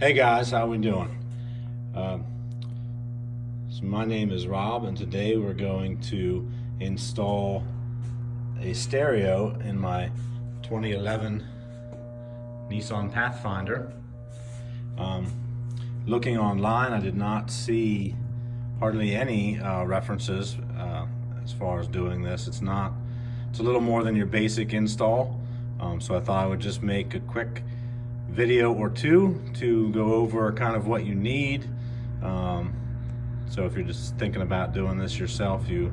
Hey guys, how we doing? So my name is Rob, and today we're going to install a stereo in my 2011 Nissan Pathfinder. Looking online, I did not see hardly any references as far as doing this. It's a little more than your basic install, so I thought I would just make a quick video or two to go over kind of what you need. So if you're just thinking about doing this yourself, you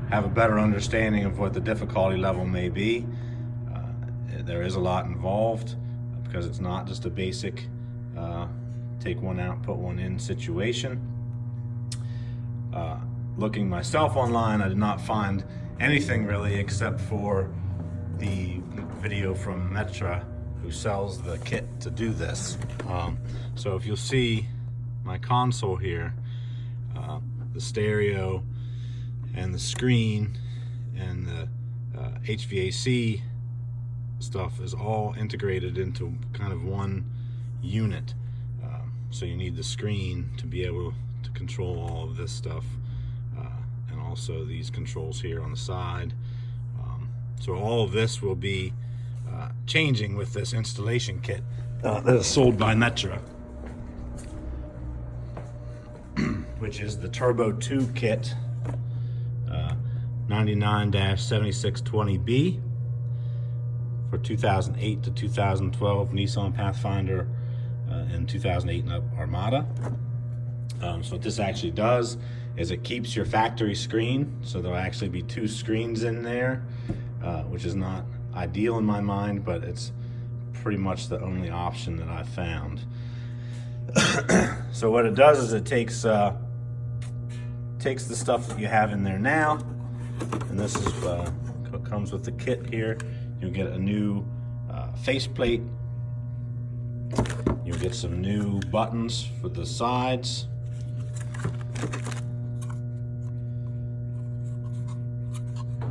have a better understanding of what the difficulty level may be. There is a lot involved because it's not just a basic take one out, put one in situation. Looking myself online, I did not find anything really except for the video from Metra, who sells the kit to do this. So if you'll see my console here, the stereo and the screen and the HVAC stuff is all integrated into kind of one unit. So you need the screen to be able to control all of this stuff, and also these controls here on the side. So all of this will be changing with this installation kit that is sold by Metra, which is the Turbo 2 kit, 99-7620B for 2008 to 2012 Nissan Pathfinder and 2008 and up Armada. So what this actually does is it keeps your factory screen, so there'll actually be two screens in there, which is not ideal in my mind, but it's pretty much the only option that I found. So what it does is it takes the stuff that you have in there now, and this is what comes with the kit here. You'll get a new faceplate. You'll get some new buttons for the sides.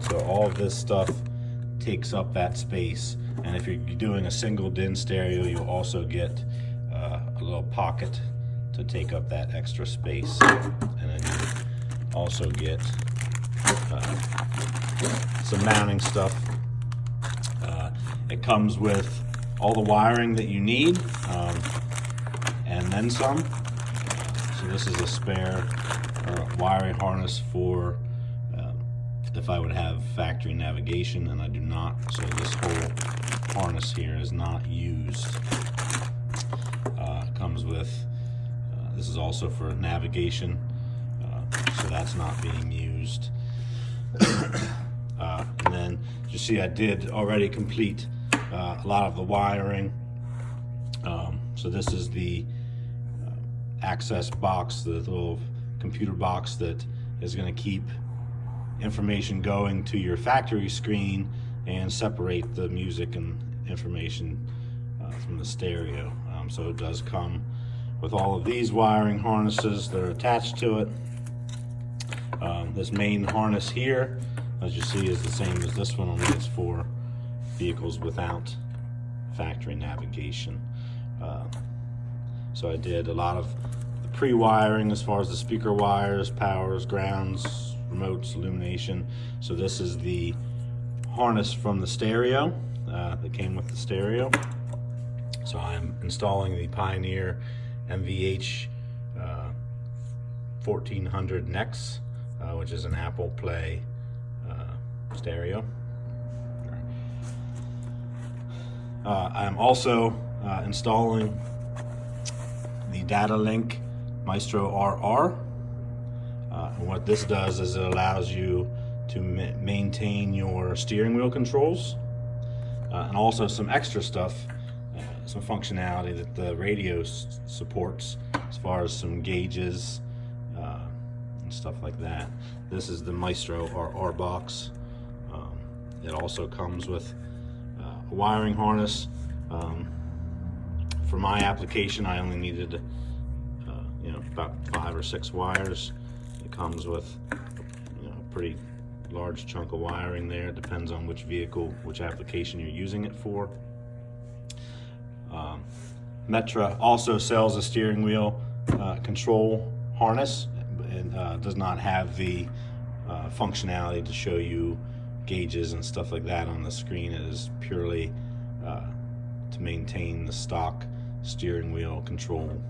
So all of this stuff takes up that space, and if you're doing a single DIN stereo, you'll also get a little pocket to take up that extra space, and then you also get some mounting stuff. It comes with all the wiring that you need, and then some. So this is a spare wiring harness for if I would have factory navigation, and I do not, so this whole harness here is not used. Comes with, this is also for navigation, so that's not being used. And then you see I did already complete a lot of the wiring. So this is the access box, the little computer box that is going to keep information going to your factory screen and separate the music and information from the stereo. So it does come with all of these wiring harnesses that are attached to it. This main harness here, as you see, is the same as this one, only it's for vehicles without factory navigation. So I did a lot of the pre-wiring as far as the speaker wires, powers, grounds, remotes, illumination. So this is the harness from the stereo that came with the stereo. So I'm installing the Pioneer MVH 1400 NEX, which is an Apple Play stereo. I'm also installing the Data Link Maestro Rr. And what this does is it allows you to maintain your steering wheel controls, and also some extra stuff, some functionality that the radio supports as far as some gauges and stuff like that. This is the Maestro Rr box. It also comes with a wiring harness. For my application, I only needed about 5 or 6 wires. It comes with a pretty large chunk of wiring there. It depends on which vehicle, which application you're using it for. Metra also sells a steering wheel control harness and does not have the functionality to show you gauges and stuff like that on the screen. It is purely to maintain the stock steering wheel control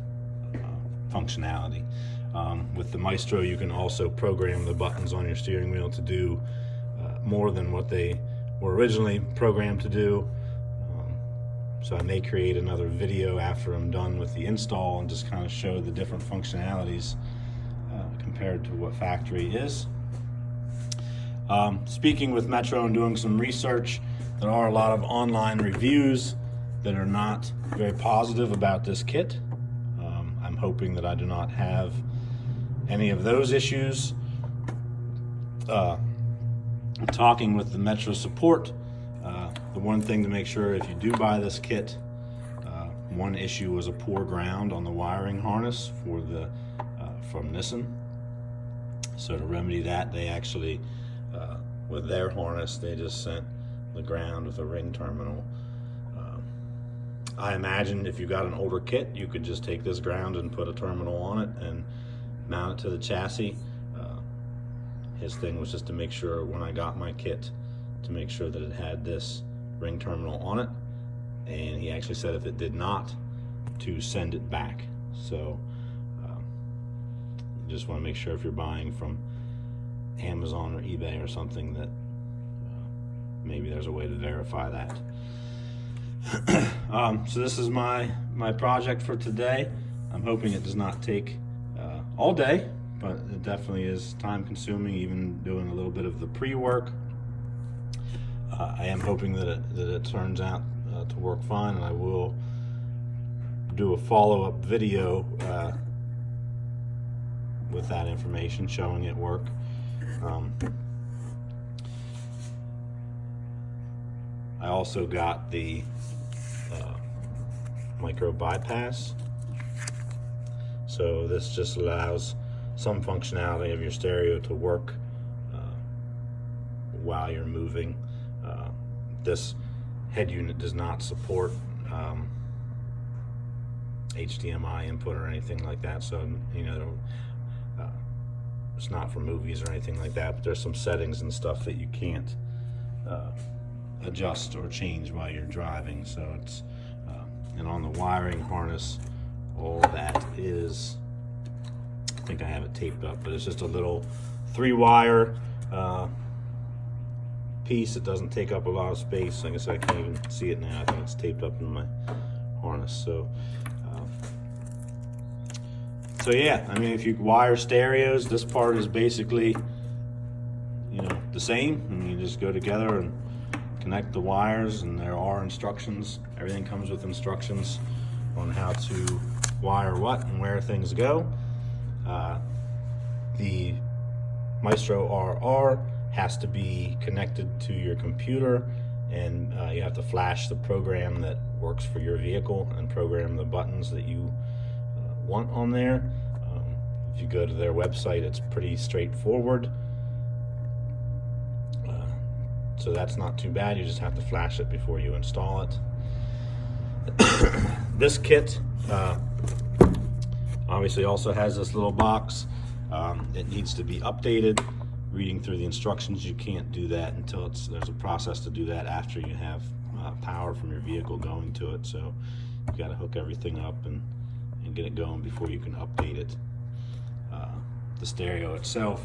functionality. With the Maestro, you can also program the buttons on your steering wheel to do more than what they were originally programmed to do. So I may create another video after I'm done with the install and just kind of show the different functionalities compared to what factory is. Speaking with Metra and doing some research, there are a lot of online reviews that are not very positive about this kit. I'm hoping that I do not have any of those issues. Talking with the Metra support, the one thing to make sure if you do buy this kit, one issue was a poor ground on the wiring harness for the from Nissan. So to remedy that, they actually with their harness, they just sent the ground with a ring terminal. I imagine if you got an older kit, you could just take this ground and put a terminal on it and mount it to the chassis. His thing was just to make sure when I got my kit to make sure that it had this ring terminal on it, and he actually said if it did not, to send it back. So you just want to make sure if you're buying from Amazon or eBay or something that maybe there's a way to verify that. So this is my project for today. I'm hoping it does not take all day, but it definitely is time consuming, even doing a little bit of the pre-work. I am hoping that it turns out to work fine, and I will do a follow-up video with that information showing it work. I also got the micro bypass, so this just allows some functionality of your stereo to work while you're moving. This head unit does not support HDMI input or anything like that, so you know it's not for movies or anything like that, but there's some settings and stuff that you can't adjust or change while you're driving. So it's and on the wiring harness, all that is, I think I have it taped up, but it's just a little 3-wire piece. It doesn't take up a lot of space. I guess I can't even see it now. I think it's taped up in my harness. So yeah, I mean, if you wire stereos, this part is basically, you know, the same, and you just go together and connect the wires, and there are instructions. Everything comes with instructions on how to wire what and where things go. The Maestro RR has to be connected to your computer, and you have to flash the program that works for your vehicle and program the buttons that you want on there. If you go to their website, it's pretty straightforward. So that's not too bad. You just have to flash it before you install it. This kit obviously also has this little box. It needs to be updated. Reading through the instructions, you can't do that until there's a process to do that after you have power from your vehicle going to it. So you got to hook everything up and get it going before you can update it. The stereo itself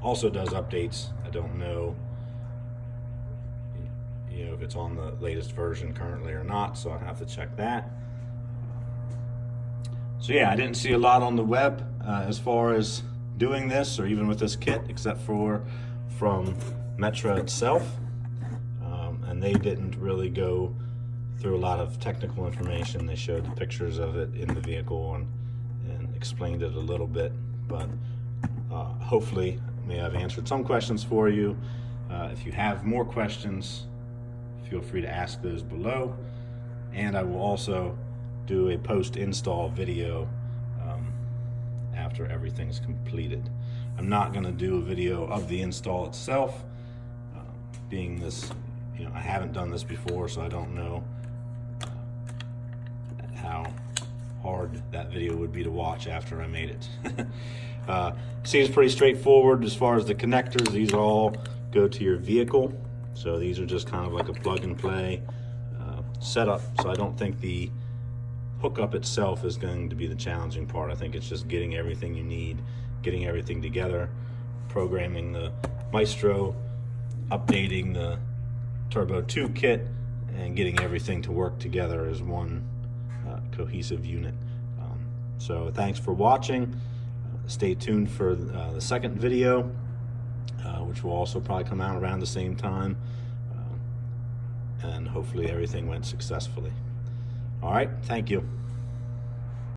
also does updates. I don't know, you know, if it's on the latest version currently or not, so I'll have to check that. So yeah, I didn't see a lot on the web as far as doing this, or even with this kit, except for from Metra itself, and they didn't really go through a lot of technical information. They showed the pictures of it in the vehicle and explained it a little bit, but hopefully I've answered some questions for you. If you have more questions, feel free to ask those below, and I will also do a post-install video after everything's completed. I'm not going to do a video of the install itself, being this, you know, I haven't done this before, so I don't know that video would be to watch after I made it. Seems pretty straightforward as far as the connectors. These all go to your vehicle, so these are just kind of like a plug and play setup. So I don't think the hookup itself is going to be the challenging part. I think it's just getting everything you need, getting everything together, programming the Maestro, updating the Turbo 2 kit, and getting everything to work together as one cohesive unit. So thanks for watching. Stay tuned for the second video, which will also probably come out around the same time, and hopefully everything went successfully. All right, thank you.